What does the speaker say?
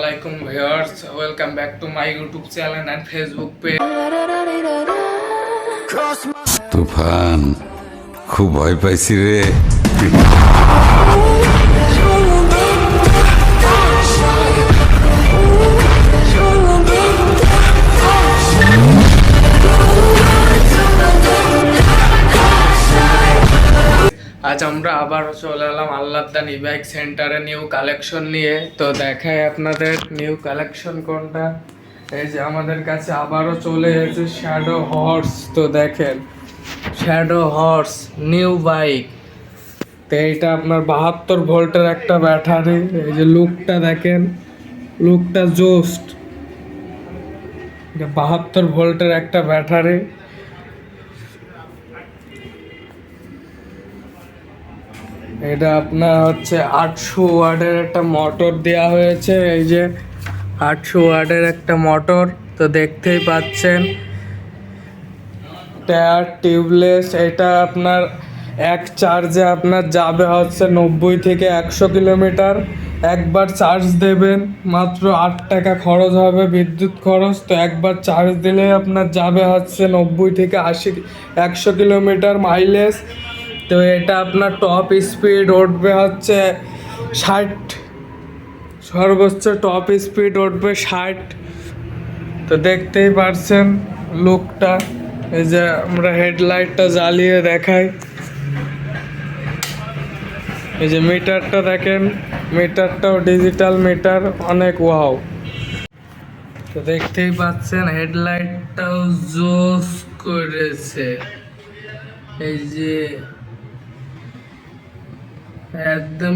Assalamualaikum viewers, welcome back to my YouTube channel and Facebook page. তুফান খুব ভয় পাইছি রে। আজ আমরা আবার চলে এলাম আল্লাহদান ই-বাইক সেন্টারে নিউ কালেকশন নিয়ে। তো দেখাই আপনাদের নিউ কালেকশন কোনটা। এই যে আমাদের কাছে আবারও চলে এসেছে শ্যাডো হর্স। তো দেখেন শ্যাডো হর্স নিউ বাইক। তো এইটা আপনার 72 ভোল্টের একটা ব্যাটারি। এই যে লুকটা দেখেন, লুকটা জোস্ট। 72 ভোল্টের একটা ব্যাটারি। এটা আপনার হচ্ছে 800 ওয়াটের একটা মোটর দেওয়া হয়েছে। এই যে 800 ওয়াটের একটা মোটর, তো দেখতেই পাচ্ছেন। Tyre tubeless. এটা আপনার এক চার্জে আপনার যাবে হচ্ছে 90 থেকে 100 কিলোমিটার। একবার চার্জ দেবেন মাত্র 8 টাকা খরচ হবে বিদ্যুৎ খরচ। তো একবার চার্জ দিলে আপনার যাবে হচ্ছে 90 থেকে 100 কিলোমিটার মাইলেজ। তো এটা আপনার টপ স্পিড উঠবে হচ্ছে 60, সর্বোচ্চ টপ স্পিড উঠবে 60। তো দেখতেই পারছেন লুকটা। এই যে আমরা হেডলাইটটা জ্বালিয়ে দেখাই। এই যে মিটারটা দেখেন, মিটারটাও ডিজিটাল মিটার, অনেক ওয়াও। তো দেখতেই পাচ্ছেন হেডলাইটটাও জোস করেছে। এই যে একদম